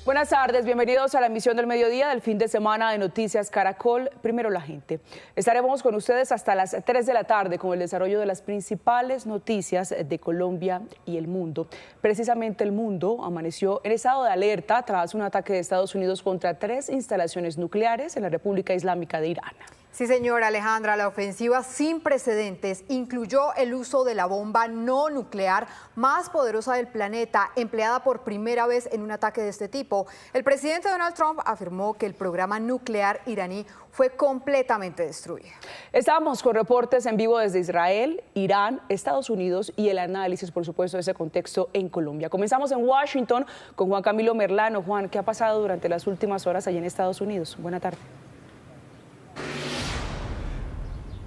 Buenas tardes, bienvenidos a la emisión del mediodía del fin de semana de Noticias Caracol. Primero la gente. Estaremos con ustedes hasta las 3 de la tarde con el desarrollo de las principales noticias de Colombia y el mundo. Precisamente el mundo amaneció en estado de alerta tras un ataque de Estados Unidos contra 3 instalaciones nucleares en la República Islámica de Irán. Sí, señora Alejandra, la ofensiva sin precedentes incluyó el uso de la bomba no nuclear más poderosa del planeta, empleada por primera vez en un ataque de este tipo. El presidente Donald Trump afirmó que el programa nuclear iraní fue completamente destruido. Estamos con reportes en vivo desde Israel, Irán, Estados Unidos y el análisis, por supuesto, de ese contexto en Colombia. Comenzamos en Washington con Juan Camilo Merlano. Juan, ¿qué ha pasado durante las últimas horas allí en Estados Unidos? Buena tarde.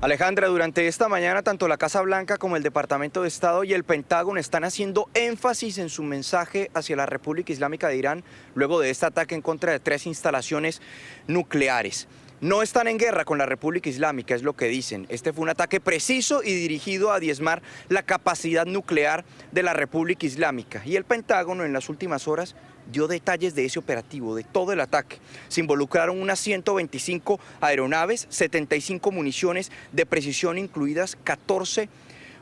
Alejandra, durante esta mañana tanto la Casa Blanca como el Departamento de Estado y el Pentágono están haciendo énfasis en su mensaje hacia la República Islámica de Irán luego de este ataque en contra de 3 instalaciones nucleares. No están en guerra con la República Islámica, es lo que dicen. Este fue un ataque preciso y dirigido a diezmar la capacidad nuclear de la República Islámica. Y el Pentágono en las últimas horas dio detalles de ese operativo, de todo el ataque. Se involucraron unas 125 aeronaves, 75 municiones de precisión, incluidas 14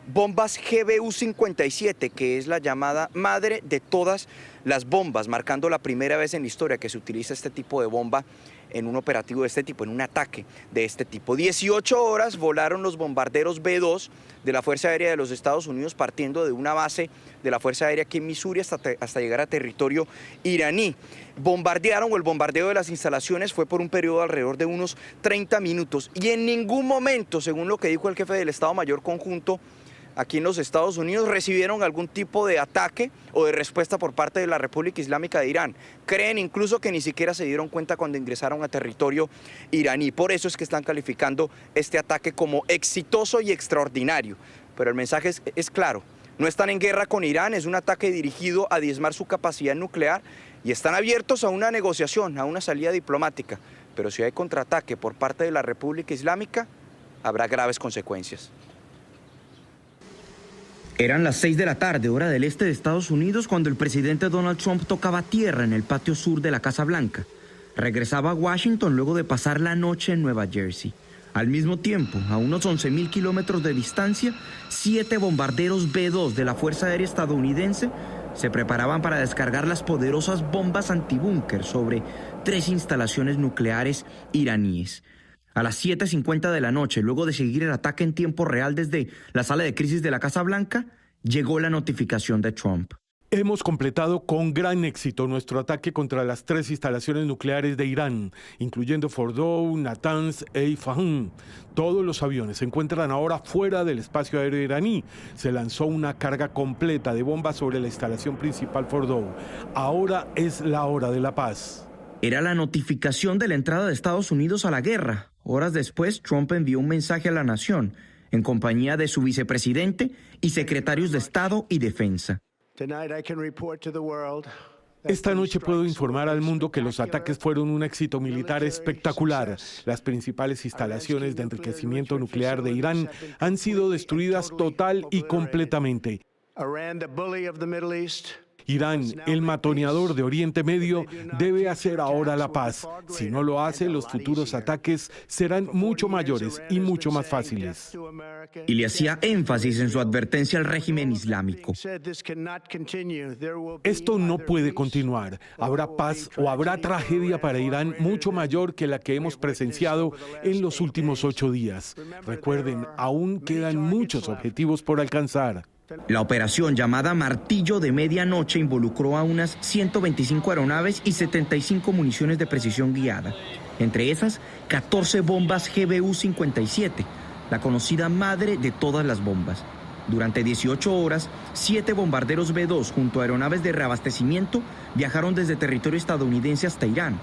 bombas GBU-57, que es la llamada madre de todas las bombas, marcando la primera vez en la historia que se utiliza este tipo de bomba en un operativo de este tipo, en un ataque de este tipo. 18 horas volaron los bombarderos B-2 de la Fuerza Aérea de los Estados Unidos, partiendo de una base de la Fuerza Aérea aquí en Missouri hasta llegar a territorio iraní. El bombardeo de las instalaciones fue por un periodo de alrededor de unos 30 minutos y en ningún momento, según lo que dijo el jefe del Estado Mayor Conjunto, aquí en los Estados Unidos recibieron algún tipo de ataque o de respuesta por parte de la República Islámica de Irán. Creen incluso que ni siquiera se dieron cuenta cuando ingresaron a territorio iraní. Por eso es que están calificando este ataque como exitoso y extraordinario. Pero el mensaje es claro, no están en guerra con Irán, es un ataque dirigido a diezmar su capacidad nuclear y están abiertos a una negociación, a una salida diplomática. Pero si hay contraataque por parte de la República Islámica, habrá graves consecuencias. Eran las 6 de la tarde, hora del este de Estados Unidos, cuando el presidente Donald Trump tocaba tierra en el patio sur de la Casa Blanca. Regresaba a Washington luego de pasar la noche en Nueva Jersey. Al mismo tiempo, a unos 11.000 kilómetros de distancia, 7 bombarderos B-2 de la Fuerza Aérea estadounidense se preparaban para descargar las poderosas bombas antibúnker sobre 3 instalaciones nucleares iraníes. A las 7:50 de la noche, luego de seguir el ataque en tiempo real desde la sala de crisis de la Casa Blanca, llegó la notificación de Trump. Hemos completado con gran éxito nuestro ataque contra las 3 instalaciones nucleares de Irán, incluyendo Fordow, Natanz e Isfahan. Todos los aviones se encuentran ahora fuera del espacio aéreo iraní. Se lanzó una carga completa de bombas sobre la instalación principal Fordow. Ahora es la hora de la paz. Era la notificación de la entrada de Estados Unidos a la guerra. Horas después, Trump envió un mensaje a la nación, en compañía de su vicepresidente y secretarios de Estado y Defensa. Esta noche puedo informar al mundo que los ataques fueron un éxito militar espectacular. Las principales instalaciones de enriquecimiento nuclear de Irán han sido destruidas total y completamente. Irán, el matoneador de Oriente Medio, debe hacer ahora la paz. Si no lo hace, los futuros ataques serán mucho mayores y mucho más fáciles. Y le hacía énfasis en su advertencia al régimen islámico. Esto no puede continuar. Habrá paz o habrá tragedia para Irán mucho mayor que la que hemos presenciado en los últimos 8 días. Recuerden, aún quedan muchos objetivos por alcanzar. La operación llamada Martillo de Medianoche involucró a unas 125 aeronaves y 75 municiones de precisión guiada. Entre esas, 14 bombas GBU-57, la conocida madre de todas las bombas. Durante 18 horas, 7 bombarderos B-2 junto a aeronaves de reabastecimiento viajaron desde territorio estadounidense hasta Irán.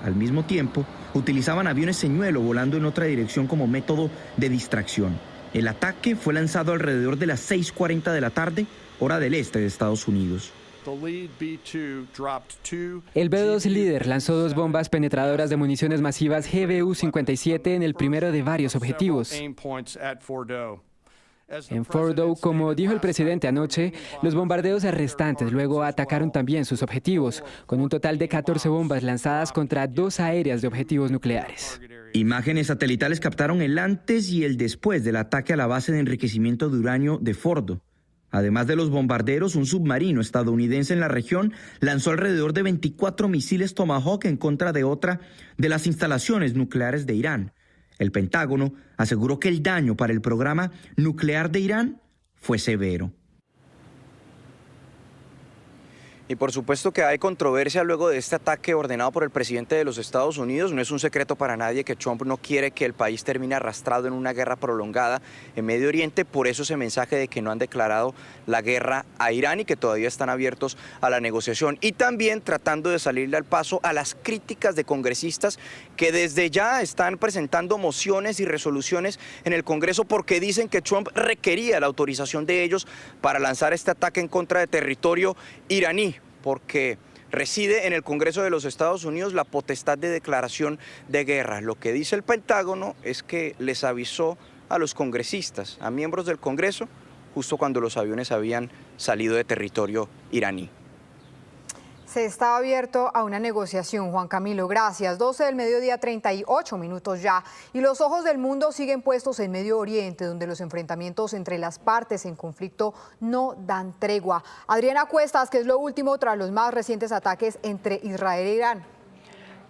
Al mismo tiempo, utilizaban aviones señuelo volando en otra dirección como método de distracción. El ataque fue lanzado alrededor de las 6:40 de la tarde, hora del este de Estados Unidos. El B-2 líder lanzó 2 bombas penetradoras de municiones masivas GBU-57 en el primero de varios objetivos. En Fordow, como dijo el presidente anoche, los bombardeos restantes luego atacaron también sus objetivos, con un total de 14 bombas lanzadas contra 2 aéreas de objetivos nucleares. Imágenes satelitales captaron el antes y el después del ataque a la base de enriquecimiento de uranio de Fordo. Además de los bombarderos, un submarino estadounidense en la región lanzó alrededor de 24 misiles Tomahawk en contra de otra de las instalaciones nucleares de Irán. El Pentágono aseguró que el daño para el programa nuclear de Irán fue severo. Y por supuesto que hay controversia luego de este ataque ordenado por el presidente de los Estados Unidos. No es un secreto para nadie que Trump no quiere que el país termine arrastrado en una guerra prolongada en Medio Oriente. Por eso ese mensaje de que no han declarado la guerra a Irán y que todavía están abiertos a la negociación. Y también tratando de salirle al paso a las críticas de congresistas que desde ya están presentando mociones y resoluciones en el Congreso porque dicen que Trump requería la autorización de ellos para lanzar este ataque en contra de territorio iraní, porque reside en el Congreso de los Estados Unidos la potestad de declaración de guerra. Lo que dice el Pentágono es que les avisó a los congresistas, a miembros del Congreso, justo cuando los aviones habían salido de territorio iraní. Se está abierto a una negociación, Juan Camilo, gracias. 12 del mediodía, 38 minutos ya. Y los ojos del mundo siguen puestos en Medio Oriente, donde los enfrentamientos entre las partes en conflicto no dan tregua. Adriana Cuestas, ¿qué es lo último tras los más recientes ataques entre Israel e Irán?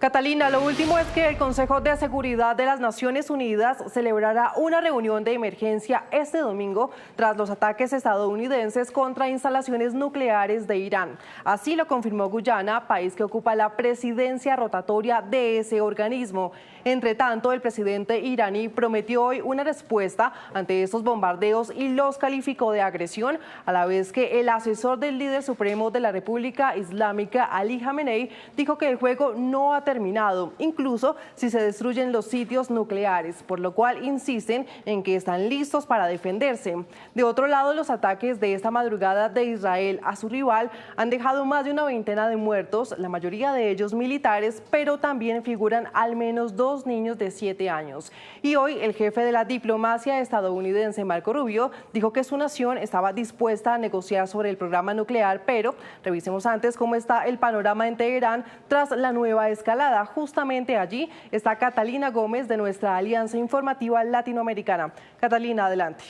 Catalina, lo último es que el Consejo de Seguridad de las Naciones Unidas celebrará una reunión de emergencia este domingo tras los ataques estadounidenses contra instalaciones nucleares de Irán. Así lo confirmó Guyana, país que ocupa la presidencia rotatoria de ese organismo. Entre tanto, el presidente iraní prometió hoy una respuesta ante estos bombardeos y los calificó de agresión, a la vez que el asesor del líder supremo de la República Islámica, Ali Khamenei, dijo que el juego no ha terminado, incluso si se destruyen los sitios nucleares, por lo cual insisten en que están listos para defenderse. De otro lado, los ataques de esta madrugada de Israel a su rival han dejado más de una veintena de muertos, la mayoría de ellos militares, pero también figuran al menos 2 niños de 7 años. Y hoy el jefe de la diplomacia estadounidense, Marco Rubio, dijo que su nación estaba dispuesta a negociar sobre el programa nuclear, pero revisemos antes cómo está el panorama en Teherán tras la nueva escalada. Justamente allí está Catalina Gómez de nuestra Alianza Informativa Latinoamericana. Catalina, adelante.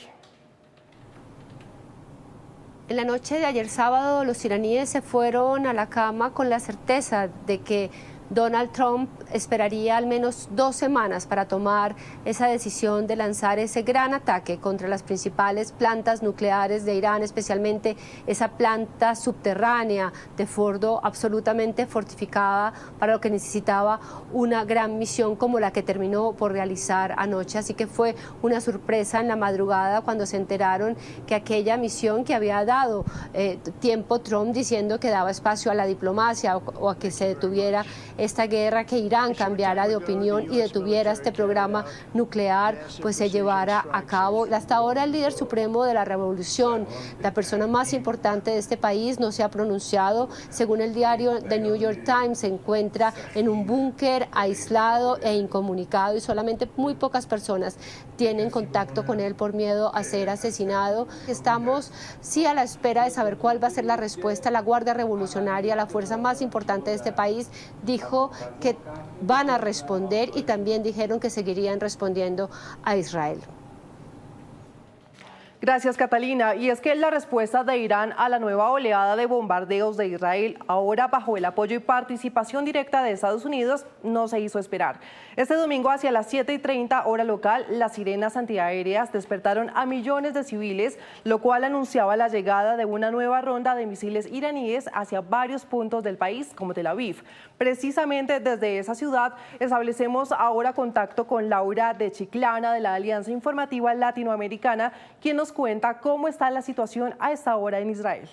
En la noche de ayer sábado, los iraníes se fueron a la cama con la certeza de que Donald Trump esperaría al menos 2 semanas para tomar esa decisión de lanzar ese gran ataque contra las principales plantas nucleares de Irán, especialmente esa planta subterránea de Fordo, absolutamente fortificada, para lo que necesitaba una gran misión como la que terminó por realizar anoche. Así que fue una sorpresa en la madrugada cuando se enteraron que aquella misión que había dado tiempo Trump diciendo que daba espacio a la diplomacia o a que se detuviera esta guerra, que Irán cambiara de opinión y detuviera este programa nuclear, pues se llevara a cabo. Hasta ahora el líder supremo de la revolución, la persona más importante de este país, no se ha pronunciado. Según el diario The New York Times, se encuentra en un búnker aislado e incomunicado y solamente muy pocas personas tienen contacto con él por miedo a ser asesinado. Estamos sí a la espera de saber cuál va a ser la respuesta. La Guardia Revolucionaria, la fuerza más importante de este país, dijo que van a responder y también dijeron que seguirían respondiendo a Israel. Gracias, Catalina. Y es que la respuesta de Irán a la nueva oleada de bombardeos de Israel, ahora bajo el apoyo y participación directa de Estados Unidos, no se hizo esperar. Este domingo, hacia las 7:30 hora local, las sirenas antiaéreas despertaron a millones de civiles, lo cual anunciaba la llegada de una nueva ronda de misiles iraníes hacia varios puntos del país, como Tel Aviv. Precisamente desde esa ciudad establecemos ahora contacto con Laura de Chiclana, de la Alianza Informativa Latinoamericana, quien nos cuenta cómo está la situación a esta hora en Israel.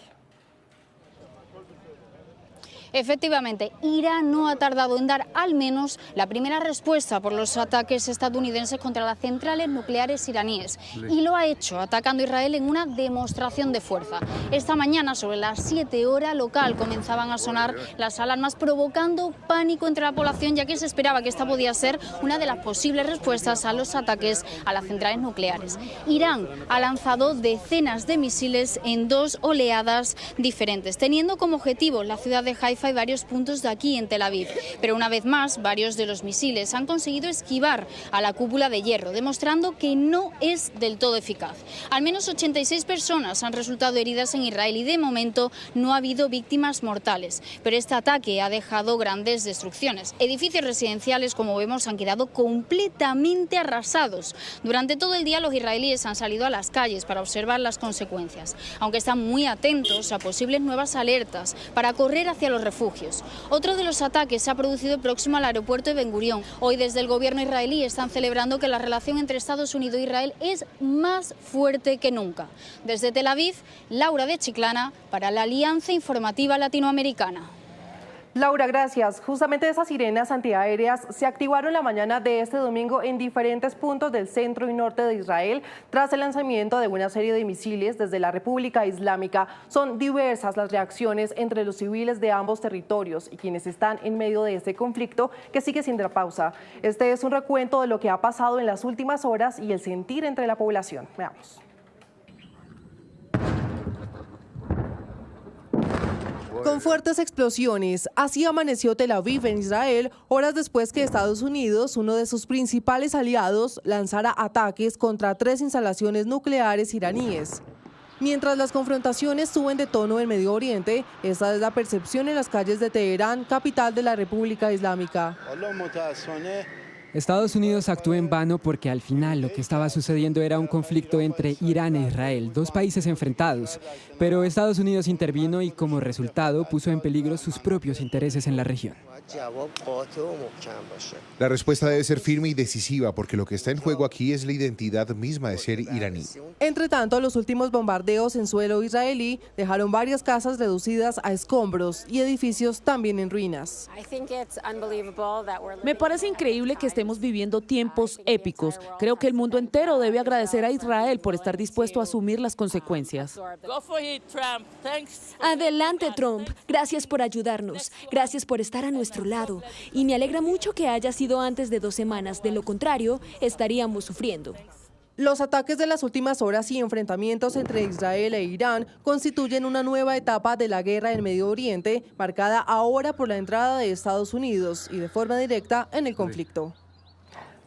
Efectivamente, Irán no ha tardado en dar al menos la primera respuesta por los ataques estadounidenses contra las centrales nucleares iraníes. Y lo ha hecho atacando a Israel en una demostración de fuerza. Esta mañana, sobre las 7 horas local, comenzaban a sonar las alarmas, provocando pánico entre la población, ya que se esperaba que esta podía ser una de las posibles respuestas a los ataques a las centrales nucleares. Irán ha lanzado decenas de misiles en 2 oleadas diferentes, teniendo como objetivo la ciudad de Haifa y varios puntos de aquí en Tel Aviv. Pero una vez más, varios de los misiles han conseguido esquivar a la cúpula de hierro, demostrando que no es del todo eficaz. Al menos 86 personas han resultado heridas en Israel y de momento no ha habido víctimas mortales. Pero este ataque ha dejado grandes destrucciones. Edificios residenciales, como vemos, han quedado completamente arrasados. Durante todo el día los israelíes han salido a las calles para observar las consecuencias, aunque están muy atentos a posibles nuevas alertas para correr hacia los refugios. Otro de los ataques se ha producido próximo al aeropuerto de Ben Gurión. Hoy desde el gobierno israelí están celebrando que la relación entre Estados Unidos e Israel es más fuerte que nunca. Desde Tel Aviv, Laura de Chiclana para la Alianza Informativa Latinoamericana. Laura, gracias. Justamente esas sirenas antiaéreas se activaron la mañana de este domingo en diferentes puntos del centro y norte de Israel tras el lanzamiento de una serie de misiles desde la República Islámica. Son diversas las reacciones entre los civiles de ambos territorios y quienes están en medio de este conflicto que sigue sin dar pausa. Este es un recuento de lo que ha pasado en las últimas horas y el sentir entre la población. Veamos. Con fuertes explosiones, así amaneció Tel Aviv en Israel, horas después que Estados Unidos, uno de sus principales aliados, lanzara ataques contra 3 instalaciones nucleares iraníes. Mientras las confrontaciones suben de tono en Medio Oriente, esta es la percepción en las calles de Teherán, capital de la República Islámica. Estados Unidos actuó en vano porque al final lo que estaba sucediendo era un conflicto entre Irán e Israel, 2 países enfrentados. Pero Estados Unidos intervino y como resultado puso en peligro sus propios intereses en la región. La respuesta debe ser firme y decisiva porque lo que está en juego aquí es la identidad misma de ser iraní. Entre tanto, los últimos bombardeos en suelo israelí dejaron varias casas reducidas a escombros y edificios también en ruinas. Me parece increíble que estemos viviendo tiempos épicos. Creo que el mundo entero debe agradecer a Israel por estar dispuesto a asumir las consecuencias. Adelante, Trump. Gracias por ayudarnos. Gracias por estar a nuestro lado. Y me alegra mucho que haya sido antes de 2 semanas. De lo contrario, estaríamos sufriendo. Los ataques de las últimas horas y enfrentamientos entre Israel e Irán constituyen una nueva etapa de la guerra en Medio Oriente, marcada ahora por la entrada de Estados Unidos y de forma directa en el conflicto.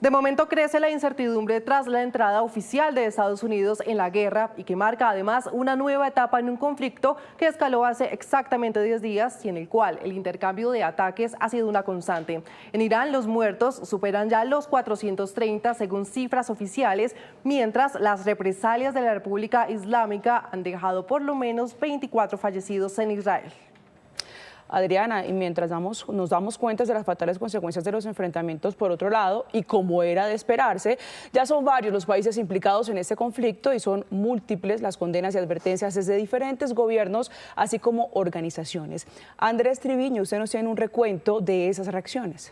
De momento crece la incertidumbre tras la entrada oficial de Estados Unidos en la guerra y que marca además una nueva etapa en un conflicto que escaló hace exactamente 10 días y en el cual el intercambio de ataques ha sido una constante. En Irán los muertos superan ya los 430 según cifras oficiales, mientras las represalias de la República Islámica han dejado por lo menos 24 fallecidos en Israel. Adriana, y mientras nos damos cuenta de las fatales consecuencias de los enfrentamientos por otro lado, y como era de esperarse, ya son varios los países implicados en este conflicto y son múltiples las condenas y advertencias desde diferentes gobiernos, así como organizaciones. Andrés Triviño, usted nos tiene un recuento de esas reacciones.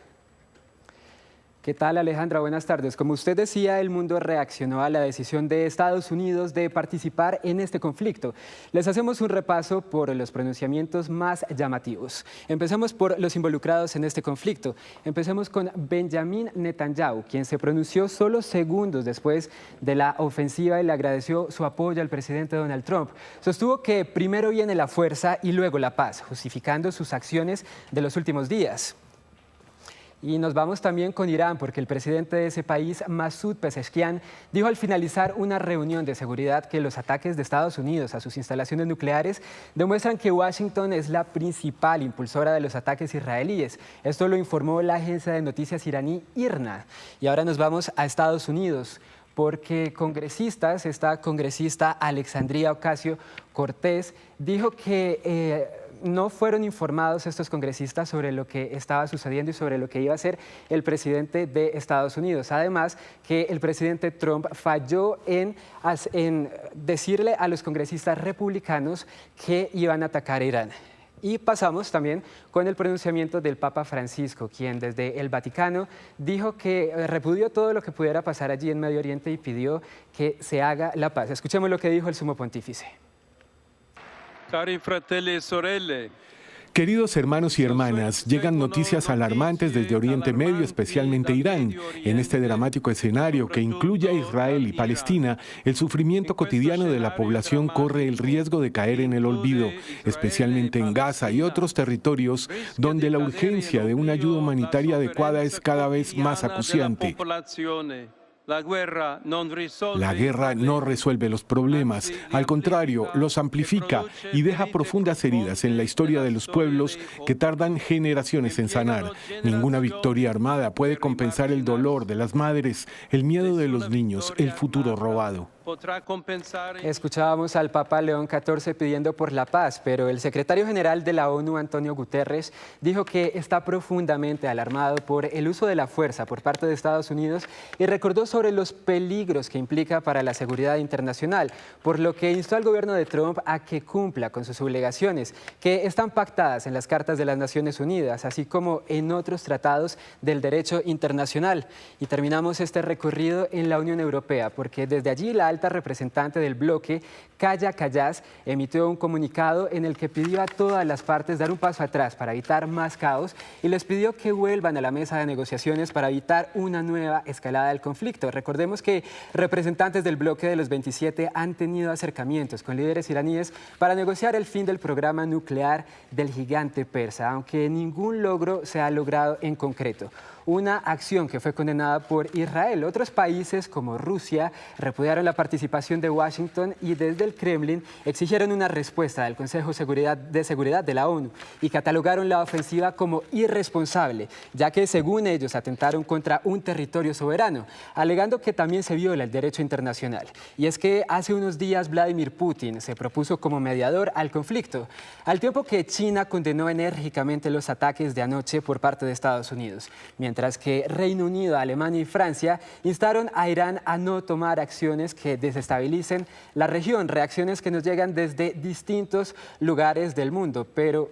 ¿Qué tal, Alejandra? Buenas tardes. Como usted decía, el mundo reaccionó a la decisión de Estados Unidos de participar en este conflicto. Les hacemos un repaso por los pronunciamientos más llamativos. Empezamos por los involucrados en este conflicto. Empecemos con Benjamin Netanyahu, quien se pronunció solo segundos después de la ofensiva y le agradeció su apoyo al presidente Donald Trump. Sostuvo que primero viene la fuerza y luego la paz, justificando sus acciones de los últimos días. Y nos vamos también con Irán, porque el presidente de ese país, Masoud Pezeshkian, dijo al finalizar una reunión de seguridad que los ataques de Estados Unidos a sus instalaciones nucleares demuestran que Washington es la principal impulsora de los ataques israelíes. Esto lo informó la agencia de noticias iraní IRNA. Y ahora nos vamos a Estados Unidos, porque esta congresista Alexandria Ocasio-Cortez dijo que no fueron informados estos congresistas sobre lo que estaba sucediendo y sobre lo que iba a hacer el presidente de Estados Unidos. Además, que el presidente Trump falló en decirle a los congresistas republicanos que iban a atacar a Irán. Y pasamos también con el pronunciamiento del Papa Francisco, quien desde el Vaticano dijo que repudió todo lo que pudiera pasar allí en Medio Oriente y pidió que se haga la paz. Escuchemos lo que dijo el Sumo Pontífice. Cari fratelli e sorelle. Queridos hermanos y hermanas, llegan noticias alarmantes desde Oriente Medio, especialmente Irán. En este dramático escenario que incluye a Israel y Palestina, el sufrimiento cotidiano de la población corre el riesgo de caer en el olvido, especialmente en Gaza y otros territorios donde la urgencia de una ayuda humanitaria adecuada es cada vez más acuciante. La guerra no resuelve los problemas, al contrario, los amplifica y deja profundas heridas en la historia de los pueblos que tardan generaciones en sanar. Ninguna victoria armada puede compensar el dolor de las madres, el miedo de los niños, el futuro robado. Escuchábamos al Papa León XIV pidiendo por la paz, pero el secretario general de la ONU, Antonio Guterres, dijo que está profundamente alarmado por el uso de la fuerza por parte de Estados Unidos y recordó sobre los peligros que implica para la seguridad internacional, por lo que instó al gobierno de Trump a que cumpla con sus obligaciones, que están pactadas en las Cartas de las Naciones Unidas, así como en otros tratados del derecho internacional. Y terminamos este recorrido en la Unión Europea, porque desde allí la alta representante del bloque, Kaja Kallas, emitió un comunicado en el que pidió a todas las partes dar un paso atrás para evitar más caos y les pidió que vuelvan a la mesa de negociaciones para evitar una nueva escalada del conflicto. Recordemos que representantes del bloque de los 27 han tenido acercamientos con líderes iraníes para negociar el fin del programa nuclear del gigante persa, aunque ningún logro se ha logrado en concreto. Una acción que fue condenada por Israel. Otros países como Rusia repudiaron la participación de Washington y desde el Kremlin exigieron una respuesta del Consejo de Seguridad de la ONU y catalogaron la ofensiva como irresponsable, ya que según ellos atentaron contra un territorio soberano, alegando que también se viola el derecho internacional. Y es que hace unos días Vladimir Putin se propuso como mediador al conflicto, al tiempo que China condenó enérgicamente los ataques de anoche por parte de Estados Unidos, mientras que Reino Unido, Alemania y Francia instaron a Irán a no tomar acciones que desestabilicen la región, reacciones que nos llegan desde distintos lugares del mundo. Pero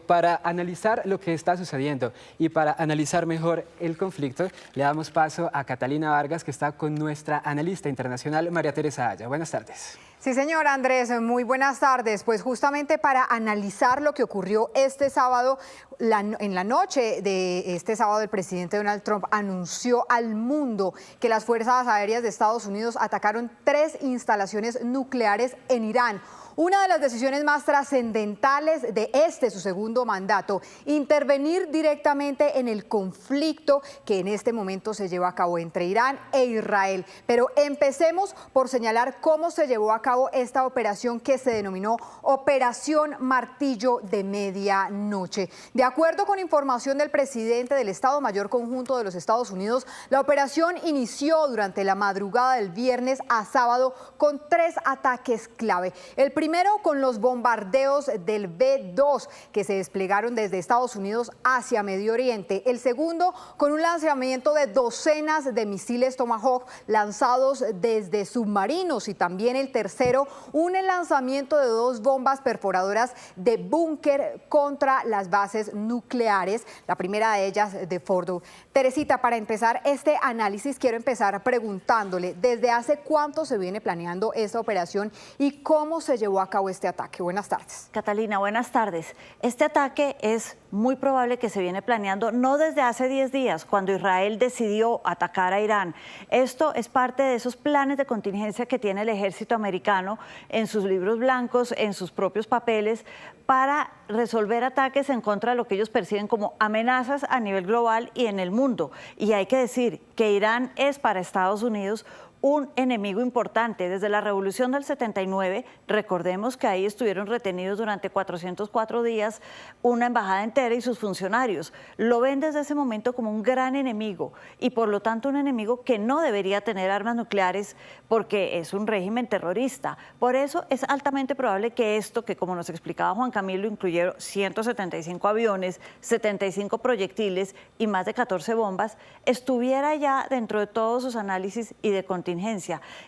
para analizar lo que está sucediendo y para analizar mejor el conflicto, le damos paso a Catalina Vargas, que está con nuestra analista internacional, María Teresa Aya. Buenas tardes. Sí, señor Andrés, muy buenas tardes. Pues justamente para analizar lo que ocurrió este sábado, en la noche de este sábado, el presidente Donald Trump anunció al mundo que las Fuerzas Aéreas de Estados Unidos atacaron 3 instalaciones nucleares en Irán. Una de las decisiones más trascendentales de su segundo mandato, intervenir directamente en el conflicto que en este momento se lleva a cabo entre Irán e Israel. Pero empecemos por señalar cómo se llevó a cabo esta operación que se denominó Operación Martillo de Medianoche. De acuerdo con información del presidente del Estado Mayor Conjunto de los Estados Unidos, la operación inició durante la madrugada del viernes a sábado con 3 ataques clave. El primero con los bombardeos del B-2 que se desplegaron desde Estados Unidos hacia Medio Oriente. El segundo con un lanzamiento de docenas de misiles Tomahawk lanzados desde submarinos. Y también el tercero, un lanzamiento de 2 bombas perforadoras de búnker contra las bases nucleares, la primera de ellas de Fordow. Teresita, para empezar este análisis, quiero empezar preguntándole, ¿desde hace cuánto se viene planeando esta operación y cómo se llevó a cabo este ataque? Buenas tardes. Catalina, buenas tardes. Este ataque es muy probable que se viene planeando no desde hace 10 días, cuando Israel decidió atacar a Irán. Esto es parte de esos planes de contingencia que tiene el ejército americano en sus libros blancos, en sus propios papeles, para resolver ataques en contra de lo que ellos perciben como amenazas a nivel global y en el mundo. Y hay que decir que Irán es para Estados Unidos un enemigo importante. Desde la revolución del 79, recordemos que ahí estuvieron retenidos durante 404 días una embajada entera y sus funcionarios. Lo ven desde ese momento como un gran enemigo y por lo tanto un enemigo que no debería tener armas nucleares porque es un régimen terrorista. Por eso es altamente probable que esto, que como nos explicaba Juan Camilo, incluyeron 175 aviones, 75 proyectiles y más de 14 bombas, estuviera ya dentro de todos sus análisis y de contingencia.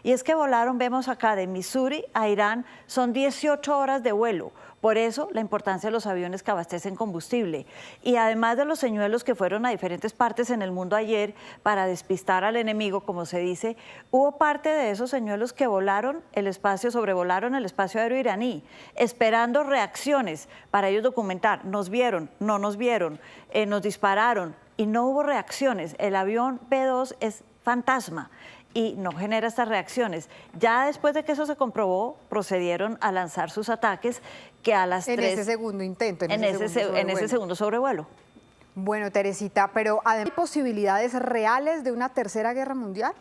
Y es que volaron, vemos acá, de Missouri a Irán, son 18 horas de vuelo. Por eso la importancia de los aviones que abastecen combustible. Y además de los señuelos que fueron a diferentes partes en el mundo ayer para despistar al enemigo, como se dice, hubo parte de esos señuelos que volaron el espacio, sobrevolaron el espacio aéreo iraní, esperando reacciones para ellos documentar. Nos vieron, no nos vieron, nos dispararon y no hubo reacciones. El avión B-2 es fantasma y no genera estas reacciones. Ya después de que eso se comprobó, procedieron a lanzar sus ataques que a las 3... En ese segundo intento, en ese segundo sobrevuelo. Bueno, Teresita, pero ¿hay posibilidades reales de una tercera guerra mundial?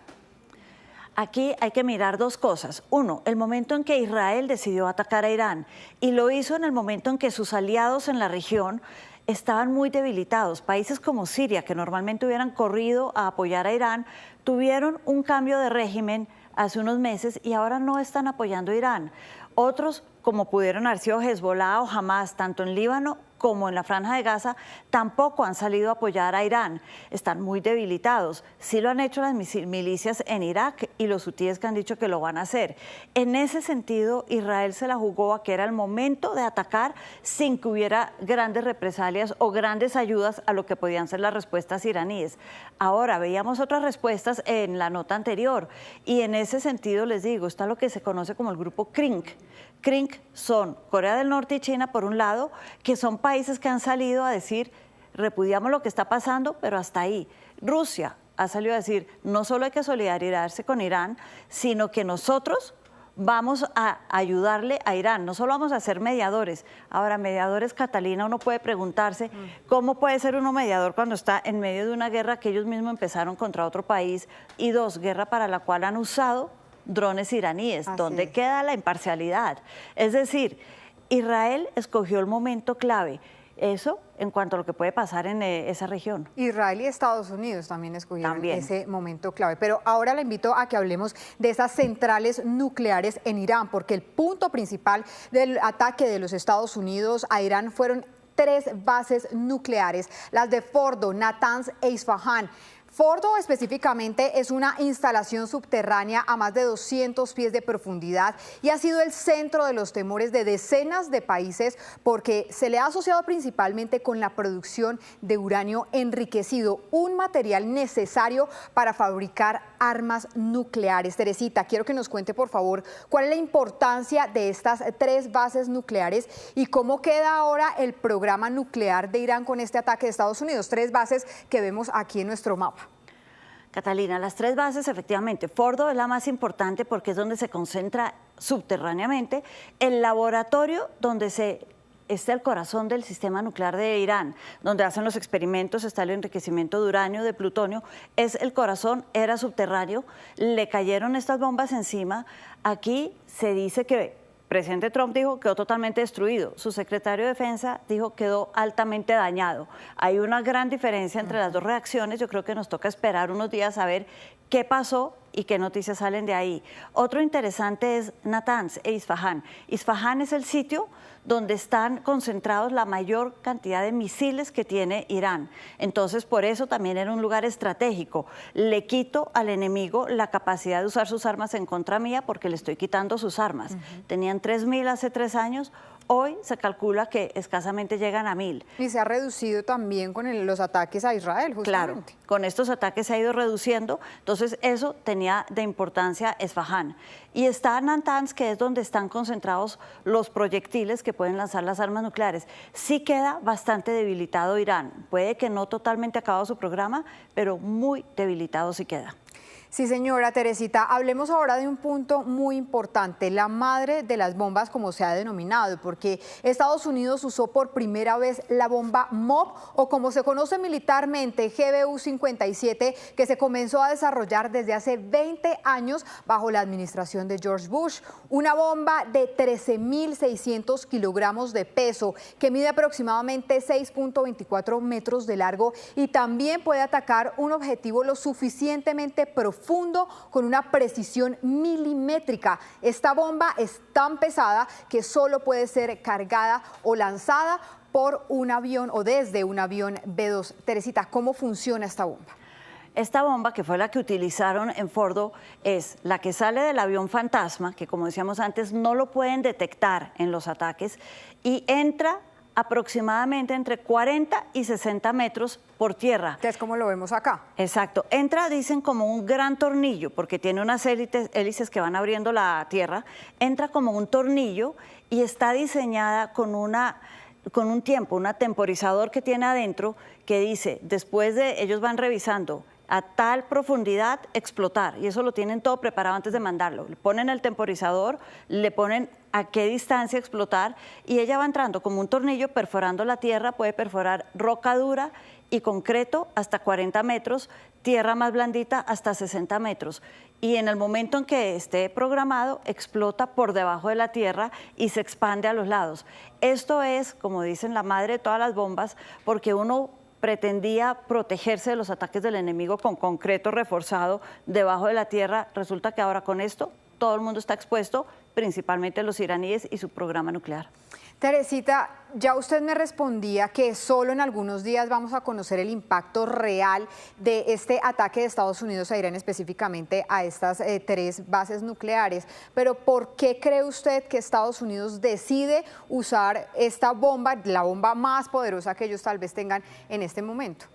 Aquí hay que mirar dos cosas. Uno, el momento en que Israel decidió atacar a Irán, y lo hizo en el momento en que sus aliados en la región estaban muy debilitados. Países como Siria, que normalmente hubieran corrido a apoyar a Irán, tuvieron un cambio de régimen hace unos meses y ahora no están apoyando a Irán. Otros, como pudieron haber sido Hezbollah o Hamas, tanto en Líbano como en la Franja de Gaza, tampoco han salido a apoyar a Irán. Están muy debilitados. Sí lo han hecho las milicias en Irak y los hutíes que han dicho que lo van a hacer. En ese sentido, Israel se la jugó a que era el momento de atacar sin que hubiera grandes represalias o grandes ayudas a lo que podían ser las respuestas iraníes. Ahora, veíamos otras respuestas en la nota anterior y en ese sentido les digo, está lo que se conoce como el grupo CRINC. CRINC son Corea del Norte y China, por un lado, que son países que han salido a decir, repudiamos lo que está pasando, pero hasta ahí. Rusia ha salido a decir, no solo hay que solidarizarse con Irán, sino que nosotros vamos a ayudarle a Irán, no solo vamos a ser mediadores. Ahora, mediadores, Catalina, uno puede preguntarse, ¿cómo puede ser uno mediador cuando está en medio de una guerra que ellos mismos empezaron contra otro país? Y dos, guerra para la cual han usado drones iraníes. ¿Dónde queda la imparcialidad? Es decir, Israel escogió el momento clave. Eso en cuanto a lo que puede pasar en esa región. Israel y Estados Unidos también escogieron ese momento clave. Pero ahora le invito a que hablemos de esas centrales nucleares en Irán, porque el punto principal del ataque de los Estados Unidos a Irán fueron 3 bases nucleares, las de Fordo, Natanz e Isfahán. Fordo específicamente es una instalación subterránea a más de 200 pies de profundidad y ha sido el centro de los temores de decenas de países porque se le ha asociado principalmente con la producción de uranio enriquecido, un material necesario para fabricar armas nucleares. Teresita, quiero que nos cuente por favor cuál es la importancia de estas 3 bases nucleares y cómo queda ahora el programa nuclear de Irán con este ataque de Estados Unidos. 3 bases que vemos aquí en nuestro mapa. Catalina, las 3 bases, efectivamente, Fordo es la más importante porque es donde se concentra subterráneamente el laboratorio donde está el corazón del sistema nuclear de Irán, donde hacen los experimentos, está el enriquecimiento de uranio, de plutonio, es el corazón, era subterráneo, le cayeron estas bombas encima. Aquí se dice que el presidente Trump dijo quedó totalmente destruido, su secretario de Defensa dijo quedó altamente dañado. Hay una gran diferencia entre las dos reacciones, yo creo que nos toca esperar unos días a ver qué pasó y qué noticias salen de ahí. Otro interesante es Natanz e Isfahán. Isfahán es el sitio donde están concentrados la mayor cantidad de misiles que tiene Irán. Entonces, por eso también era un lugar estratégico. Le quito al enemigo la capacidad de usar sus armas en contra mía porque le estoy quitando sus armas. Tenían 3.000 hace 3 años. Hoy se calcula que escasamente llegan a 1.000. Y se ha reducido también con los ataques a Israel, justamente. Claro, con estos ataques se ha ido reduciendo, entonces eso tenía de importancia Isfahán. Y está Natanz, que es donde están concentrados los proyectiles que pueden lanzar las armas nucleares. Sí queda bastante debilitado Irán, puede que no totalmente acabado su programa, pero muy debilitado sí queda. Sí, señora Teresita, hablemos ahora de un punto muy importante, la madre de las bombas, como se ha denominado, porque Estados Unidos usó por primera vez la bomba MOB, o como se conoce militarmente, GBU-57, que se comenzó a desarrollar desde hace 20 años bajo la administración de George Bush. Una bomba de 13.600 kilogramos de peso, que mide aproximadamente 6.24 metros de largo y también puede atacar un objetivo lo suficientemente profundo con una precisión milimétrica. Esta bomba es tan pesada que solo puede ser cargada o lanzada por un avión o desde un avión B-2. Teresita, ¿cómo funciona esta bomba? Esta bomba, que fue la que utilizaron en Fordo, es la que sale del avión fantasma, que como decíamos antes, no lo pueden detectar en los ataques, y entra aproximadamente entre 40 y 60 metros por tierra. Que es como lo vemos acá. Exacto. Entra, dicen, como un gran tornillo, porque tiene unas hélices que van abriendo la tierra. Entra como un tornillo y está diseñada con un tiempo, un temporizador que tiene adentro, que dice, después de, ellos van revisando, a tal profundidad explotar, y eso lo tienen todo preparado antes de mandarlo. Le ponen el temporizador, le ponen a qué distancia explotar, y ella va entrando como un tornillo perforando la tierra, puede perforar roca dura y concreto hasta 40 metros, tierra más blandita hasta 60 metros. Y en el momento en que esté programado, explota por debajo de la tierra y se expande a los lados. Esto es, como dicen, la madre de todas las bombas, porque uno pretendía protegerse de los ataques del enemigo con concreto reforzado debajo de la tierra. Resulta que ahora con esto todo el mundo está expuesto, principalmente los iraníes y su programa nuclear. Teresita, ya usted me respondía que solo en algunos días vamos a conocer el impacto real de este ataque de Estados Unidos a Irán, específicamente a estas 3 bases nucleares. Pero ¿por qué cree usted que Estados Unidos decide usar esta bomba, la bomba más poderosa que ellos tal vez tengan en este momento?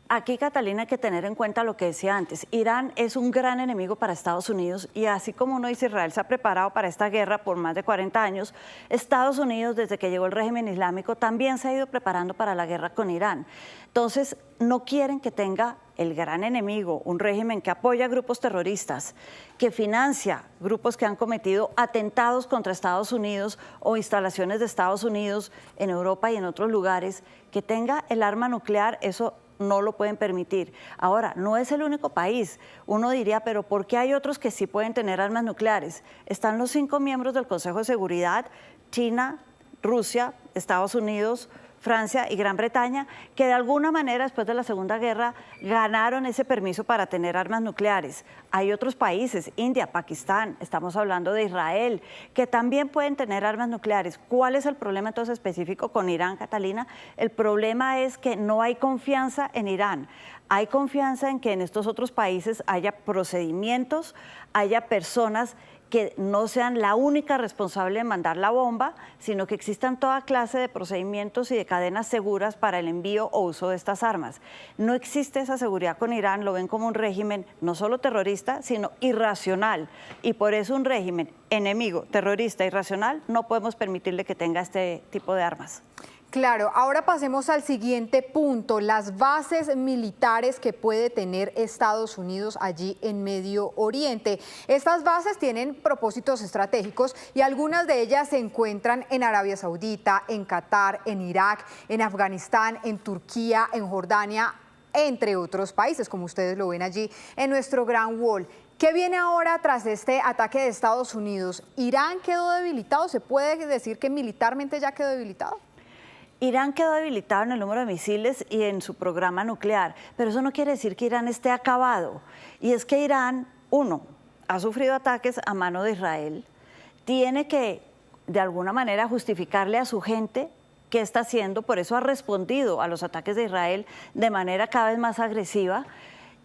Aquí, Catalina, hay que tener en cuenta lo que decía antes. Irán es un gran enemigo para Estados Unidos, y así como uno dice, Israel se ha preparado para esta guerra por más de 40 años, Estados Unidos, desde que llegó el régimen islámico, también se ha ido preparando para la guerra con Irán. Entonces, no quieren que tenga el gran enemigo, un régimen que apoya grupos terroristas, que financia grupos que han cometido atentados contra Estados Unidos o instalaciones de Estados Unidos en Europa y en otros lugares, que tenga el arma nuclear. Eso no lo pueden permitir. Ahora, no es el único país. Uno diría, pero ¿por qué hay otros que sí pueden tener armas nucleares? Están los 5 miembros del Consejo de Seguridad: China, Rusia, Estados Unidos, Francia y Gran Bretaña, que de alguna manera después de la Segunda Guerra ganaron ese permiso para tener armas nucleares. Hay otros países, India, Pakistán, estamos hablando de Israel, que también pueden tener armas nucleares. ¿Cuál es el problema entonces específico con Irán, Catalina? El problema es que no hay confianza en Irán. Hay confianza en que en estos otros países haya procedimientos, haya personas que no sean la única responsable de mandar la bomba, sino que existan toda clase de procedimientos y de cadenas seguras para el envío o uso de estas armas. No existe esa seguridad con Irán, lo ven como un régimen no solo terrorista, sino irracional, y por eso un régimen enemigo, terrorista, irracional, no podemos permitirle que tenga este tipo de armas. Claro, ahora pasemos al siguiente punto, las bases militares que puede tener Estados Unidos allí en Medio Oriente. Estas bases tienen propósitos estratégicos y algunas de ellas se encuentran en Arabia Saudita, en Qatar, en Irak, en Afganistán, en Turquía, en Jordania, entre otros países, como ustedes lo ven allí en nuestro Gran Wall. ¿Qué viene ahora tras este ataque de Estados Unidos? ¿Irán quedó debilitado? ¿Se puede decir que militarmente ya quedó debilitado? Irán quedó debilitado en el número de misiles y en su programa nuclear, pero eso no quiere decir que Irán esté acabado. Y es que Irán, uno, ha sufrido ataques a mano de Israel, tiene que, de alguna manera, justificarle a su gente qué está haciendo, por eso ha respondido a los ataques de Israel de manera cada vez más agresiva,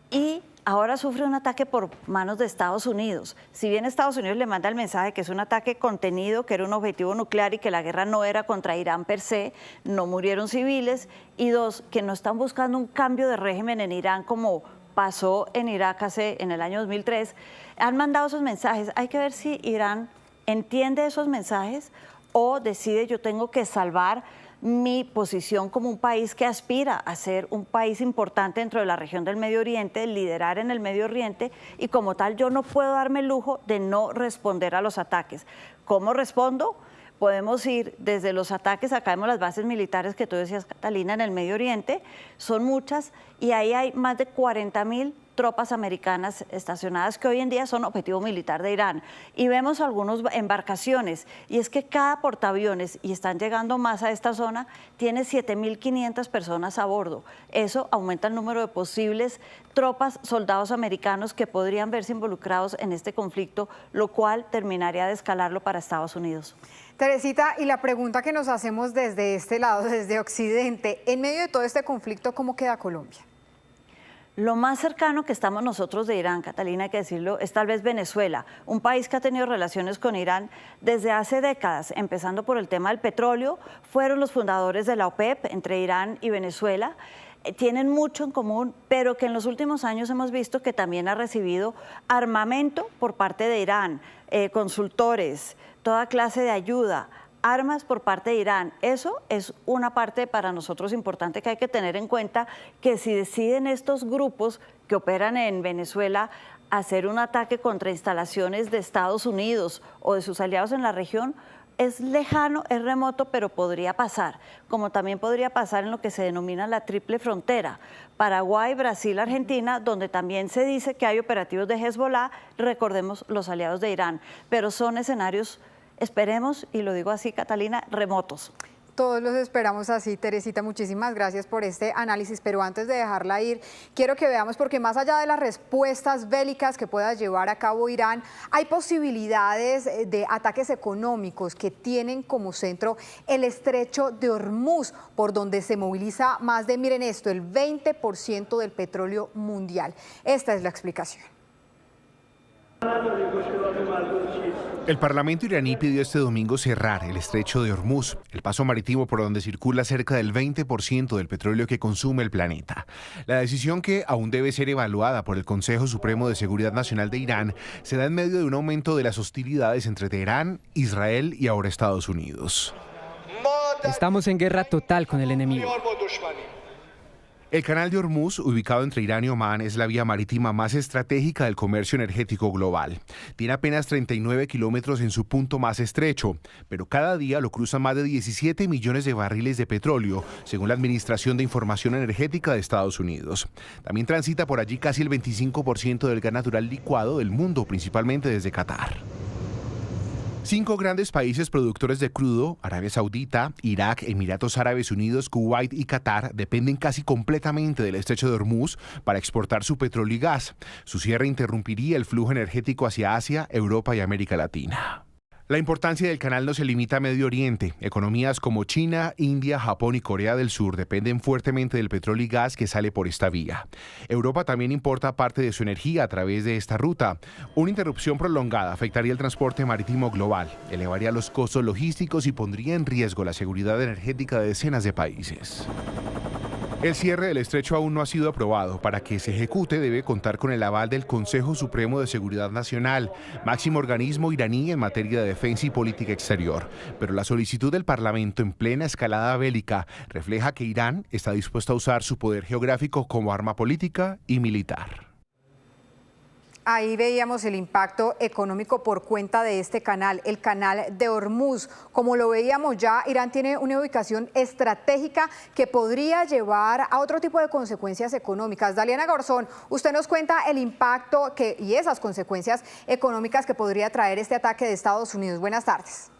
y ahora sufre un ataque por manos de Estados Unidos. Si bien Estados Unidos le manda el mensaje que es un ataque contenido, que era un objetivo nuclear y que la guerra no era contra Irán per se, no murieron civiles, y 2, que no están buscando un cambio de régimen en Irán como pasó en Irak en el año 2003, han mandado esos mensajes. Hay que ver si Irán entiende esos mensajes o decide, yo tengo que salvar mi posición como un país que aspira a ser un país importante dentro de la región del Medio Oriente, liderar en el Medio Oriente, y como tal yo no puedo darme el lujo de no responder a los ataques. ¿Cómo respondo? Podemos ir desde los ataques, acá vemos las bases militares que tú decías, Catalina, en el Medio Oriente, son muchas, y ahí hay más de 40.000 tropas americanas estacionadas que hoy en día son objetivo militar de Irán. Y vemos algunas embarcaciones, y es que cada portaaviones, y están llegando más a esta zona, tiene 7.500 personas a bordo. Eso aumenta el número de posibles tropas, soldados americanos que podrían verse involucrados en este conflicto, lo cual terminaría de escalarlo para Estados Unidos. Teresita, y la pregunta que nos hacemos desde este lado, desde Occidente, en medio de todo este conflicto, ¿cómo queda Colombia? Lo más cercano que estamos nosotros de Irán, Catalina, hay que decirlo, es tal vez Venezuela, un país que ha tenido relaciones con Irán desde hace décadas, empezando por el tema del petróleo. Fueron los fundadores de la OPEP entre Irán y Venezuela. Tienen mucho en común, pero que en los últimos años hemos visto que también ha recibido armamento por parte de Irán, consultores, toda clase de ayuda, armas por parte de Irán. Eso es una parte para nosotros importante que hay que tener en cuenta, que si deciden estos grupos que operan en Venezuela hacer un ataque contra instalaciones de Estados Unidos o de sus aliados en la región, es lejano, es remoto, pero podría pasar, como también podría pasar en lo que se denomina la triple frontera, Paraguay, Brasil, Argentina, donde también se dice que hay operativos de Hezbollah, recordemos los aliados de Irán, pero son escenarios, esperemos, y lo digo así, Catalina, remotos. Todos los esperamos así. Teresita, muchísimas gracias por este análisis, pero antes de dejarla ir, quiero que veamos, porque más allá de las respuestas bélicas que pueda llevar a cabo Irán, hay posibilidades de ataques económicos que tienen como centro el estrecho de Hormuz, por donde se moviliza más de, miren esto, el 20% del petróleo mundial. Esta es la explicación. El Parlamento iraní pidió este domingo cerrar el estrecho de Hormuz, el paso marítimo por donde circula cerca del 20% del petróleo que consume el planeta. La decisión, que aún debe ser evaluada por el Consejo Supremo de Seguridad Nacional de Irán, se da en medio de un aumento de las hostilidades entre Teherán, Israel y ahora Estados Unidos. Estamos en guerra total con el enemigo. El canal de Hormuz, ubicado entre Irán y Omán, es la vía marítima más estratégica del comercio energético global. Tiene apenas 39 kilómetros en su punto más estrecho, pero cada día lo cruzan más de 17 millones de barriles de petróleo, según la Administración de Información Energética de Estados Unidos. También transita por allí casi el 25% del gas natural licuado del mundo, principalmente desde Qatar. 5 grandes países productores de crudo, Arabia Saudita, Irak, Emiratos Árabes Unidos, Kuwait y Qatar, dependen casi completamente del estrecho de Hormuz para exportar su petróleo y gas. Su cierre interrumpiría el flujo energético hacia Asia, Europa y América Latina. La importancia del canal no se limita a Medio Oriente. Economías como China, India, Japón y Corea del Sur dependen fuertemente del petróleo y gas que sale por esta vía. Europa también importa parte de su energía a través de esta ruta. Una interrupción prolongada afectaría el transporte marítimo global, elevaría los costos logísticos y pondría en riesgo la seguridad energética de decenas de países. El cierre del estrecho aún no ha sido aprobado. Para que se ejecute debe contar con el aval del Consejo Supremo de Seguridad Nacional, máximo organismo iraní en materia de defensa y política exterior. Pero la solicitud del Parlamento en plena escalada bélica refleja que Irán está dispuesto a usar su poder geográfico como arma política y militar. Ahí veíamos el impacto económico por cuenta de este canal, el canal de Hormuz. Como lo veíamos ya, Irán tiene una ubicación estratégica que podría llevar a otro tipo de consecuencias económicas. Daliana Garzón, usted nos cuenta el impacto y esas consecuencias económicas que podría traer este ataque de Estados Unidos. Buenas tardes.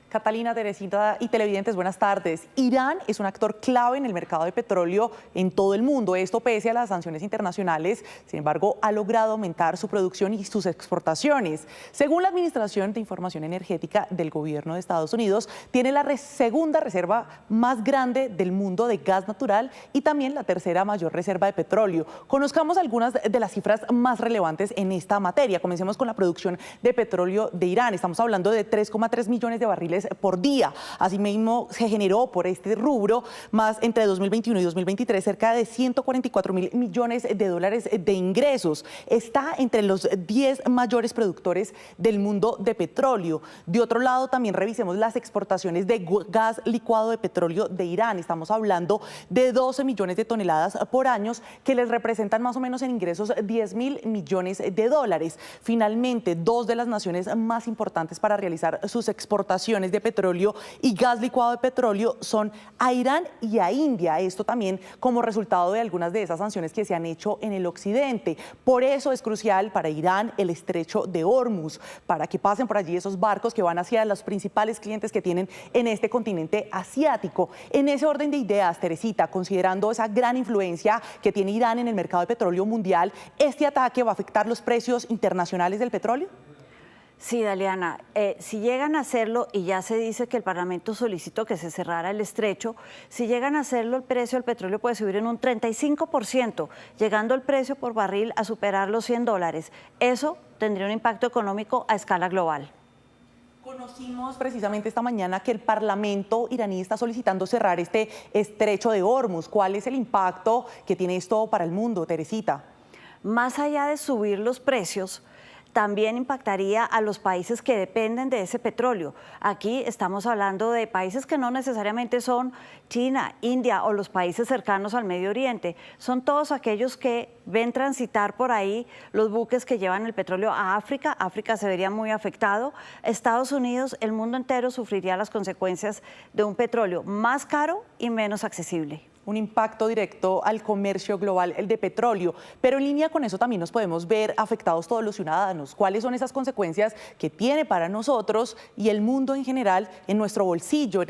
Catalina, Teresita y televidentes, buenas tardes. Irán es un actor clave en el mercado de petróleo en todo el mundo. Esto pese a las sanciones internacionales, sin embargo, ha logrado aumentar su producción y sus exportaciones. Según la Administración de Información Energética del Gobierno de Estados Unidos, tiene la segunda reserva más grande del mundo de gas natural y también la tercera mayor reserva de petróleo. Conozcamos algunas de las cifras más relevantes en esta materia. Comencemos con la producción de petróleo de Irán. Estamos hablando de 3,3 millones de barriles por día. Asimismo, se generó por este rubro más entre 2021 y 2023 cerca de 144.000 millones de dólares de ingresos. Está entre los 10 mayores productores del mundo de petróleo. De otro lado, también revisemos las exportaciones de gas licuado de petróleo de Irán. Estamos hablando de 12 millones de toneladas por año, que les representan más o menos en ingresos 10.000 millones de dólares. Finalmente, dos de las naciones más importantes para realizar sus exportaciones de petróleo y gas licuado de petróleo son a Irán y a India. Esto también como resultado de algunas de esas sanciones que se han hecho en el occidente. Por eso es crucial para Irán el estrecho de Hormuz, para que pasen por allí esos barcos que van hacia los principales clientes que tienen en este continente asiático. En ese orden de ideas, Teresita, considerando esa gran influencia que tiene Irán en el mercado de petróleo mundial, ¿este ataque va a afectar los precios internacionales del petróleo? Sí, Daliana, si llegan a hacerlo, y ya se dice que el Parlamento solicitó que se cerrara el estrecho, si llegan a hacerlo, el precio del petróleo puede subir en un 35%, llegando el precio por barril a superar los $100. Eso tendría un impacto económico a escala global. Conocimos precisamente esta mañana que el Parlamento iraní está solicitando cerrar este estrecho de Hormuz. ¿Cuál es el impacto que tiene esto para el mundo, Teresita? Más allá de subir los precios, también impactaría a los países que dependen de ese petróleo. Aquí estamos hablando de países que no necesariamente son China, India o los países cercanos al Medio Oriente. Son todos aquellos que ven transitar por ahí los buques que llevan el petróleo a África. África se vería muy afectado. Estados Unidos, el mundo entero sufriría las consecuencias de un petróleo más caro y menos accesible. Un impacto directo al comercio global, el de petróleo. Pero en línea con eso también nos podemos ver afectados todos los ciudadanos. ¿Cuáles son esas consecuencias que tiene para nosotros y el mundo en general en nuestro bolsillo,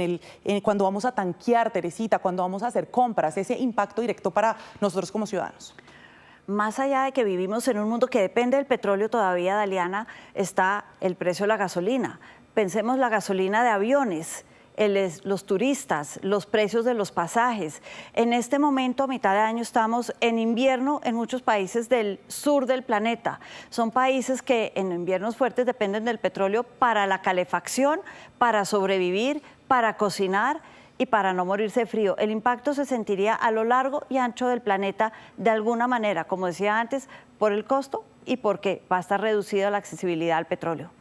cuando vamos a tanquear, Teresita, cuando vamos a hacer compras, ese impacto directo para nosotros como ciudadanos? Más allá de que vivimos en un mundo que depende del petróleo todavía, Daliana, está el precio de la gasolina. Pensemos la gasolina de aviones, los turistas, los precios de los pasajes. En este momento, a mitad de año, estamos en invierno en muchos países del sur del planeta. Son países que en inviernos fuertes dependen del petróleo para la calefacción, para sobrevivir, para cocinar y para no morirse de frío. El impacto se sentiría a lo largo y ancho del planeta de alguna manera, como decía antes, por el costo y porque va a estar reducida la accesibilidad al petróleo.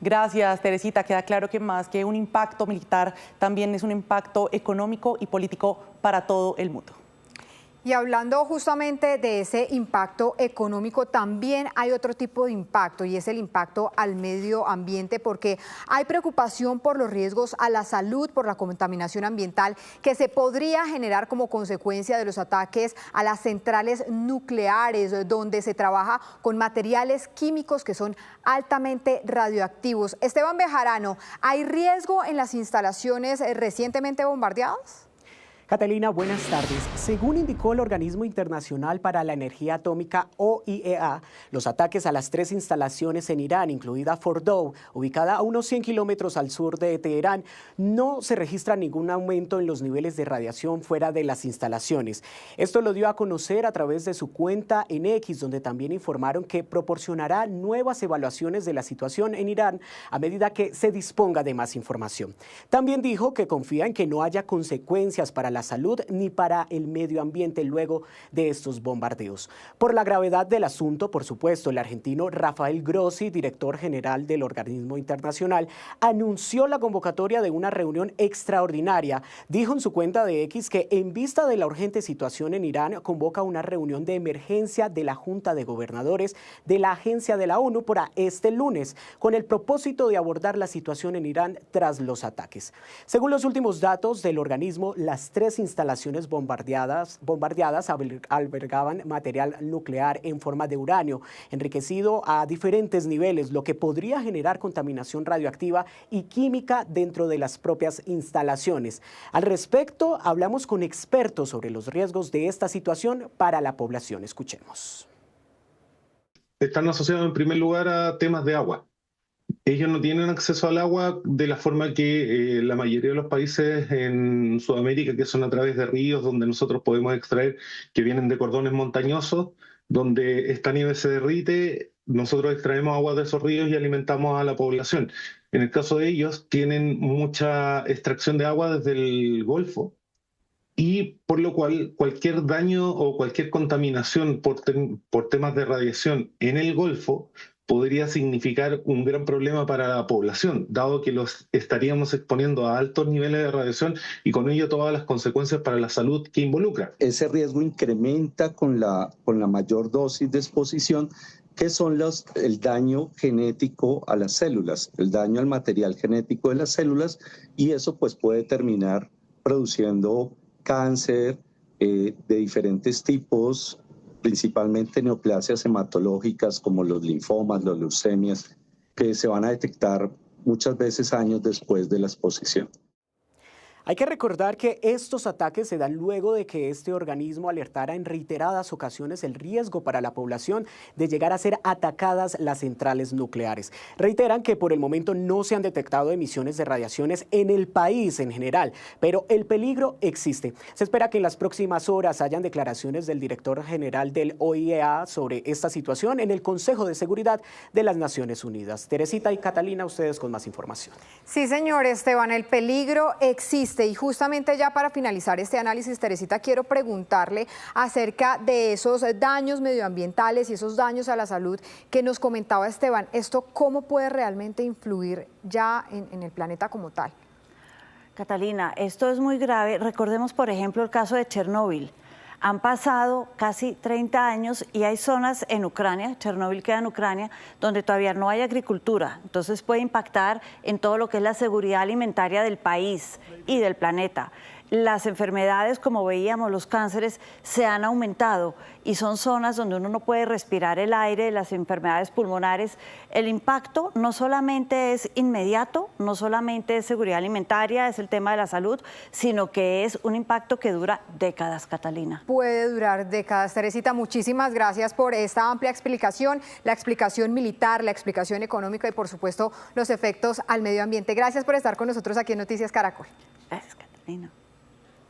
Gracias, Teresita. Queda claro que más que un impacto militar, también es un impacto económico y político para todo el mundo. Y hablando justamente de ese impacto económico, también hay otro tipo de impacto y es el impacto al medio ambiente, porque hay preocupación por los riesgos a la salud, por la contaminación ambiental que se podría generar como consecuencia de los ataques a las centrales nucleares, donde se trabaja con materiales químicos que son altamente radioactivos. Esteban Bejarano, ¿hay riesgo en las instalaciones recientemente bombardeadas? Catalina, buenas tardes. Según indicó el Organismo Internacional para la Energía Atómica, OIEA, los ataques a las 3 instalaciones en Irán, incluida Fordow, ubicada a unos 100 kilómetros al sur de Teherán, no se registra ningún aumento en los niveles de radiación fuera de las instalaciones. Esto lo dio a conocer a través de su cuenta en X, donde también informaron que proporcionará nuevas evaluaciones de la situación en Irán a medida que se disponga de más información. También dijo que confía en que no haya consecuencias para la salud ni para el medio ambiente luego de estos bombardeos. Por la gravedad del asunto, por supuesto, el argentino Rafael Grossi, director general del organismo internacional, anunció la convocatoria de una reunión extraordinaria. Dijo en su cuenta de X que en vista de la urgente situación en Irán, convoca una reunión de emergencia de la Junta de Gobernadores de la Agencia de la ONU para este lunes, con el propósito de abordar la situación en Irán tras los ataques. Según los últimos datos del organismo, las 3 instalaciones bombardeadas albergaban material nuclear en forma de uranio, enriquecido a diferentes niveles, lo que podría generar contaminación radioactiva y química dentro de las propias instalaciones. Al respecto, hablamos con expertos sobre los riesgos de esta situación para la población. Escuchemos. Están asociados en primer lugar a temas de agua. Ellos no tienen acceso al agua de la forma que la mayoría de los países en Sudamérica, que son a través de ríos donde nosotros podemos extraer, que vienen de cordones montañosos, donde esta nieve se derrite, nosotros extraemos agua de esos ríos y alimentamos a la población. En el caso de ellos, tienen mucha extracción de agua desde el Golfo, y por lo cual cualquier daño o cualquier contaminación por temas de radiación en el Golfo podría significar un gran problema para la población, dado que los estaríamos exponiendo a altos niveles de radiación y con ello todas las consecuencias para la salud que involucra. Ese riesgo incrementa con la mayor dosis de exposición, que son el daño genético a las células, el daño al material genético de las células, y eso pues puede terminar produciendo cáncer de diferentes tipos, principalmente neoplasias hematológicas como los linfomas, las leucemias, que se van a detectar muchas veces años después de la exposición. Hay que recordar que estos ataques se dan luego de que este organismo alertara en reiteradas ocasiones el riesgo para la población de llegar a ser atacadas las centrales nucleares. Reiteran que por el momento no se han detectado emisiones de radiaciones en el país en general, pero el peligro existe. Se espera que en las próximas horas hayan declaraciones del director general del OIEA sobre esta situación en el Consejo de Seguridad de las Naciones Unidas. Teresita y Catalina, ustedes con más información. Sí, señor Esteban, el peligro existe. Y justamente ya para finalizar este análisis, Teresita, quiero preguntarle acerca de esos daños medioambientales y esos daños a la salud que nos comentaba Esteban. ¿Esto cómo puede realmente influir ya en el planeta como tal? Catalina, esto es muy grave. Recordemos, por ejemplo, el caso de Chernóbil. Han pasado casi 30 años y hay zonas en Ucrania, Chernóbil queda en Ucrania, donde todavía no hay agricultura. Entonces puede impactar en todo lo que es la seguridad alimentaria del país y del planeta. Las enfermedades, como veíamos, los cánceres, se han aumentado y son zonas donde uno no puede respirar el aire, las enfermedades pulmonares. El impacto no solamente es inmediato, no solamente es seguridad alimentaria, es el tema de la salud, sino que es un impacto que dura décadas, Catalina. Puede durar décadas. Teresita, muchísimas gracias por esta amplia explicación, la explicación militar, la explicación económica y, por supuesto, los efectos al medio ambiente. Gracias por estar con nosotros aquí en Noticias Caracol. Gracias, Catalina.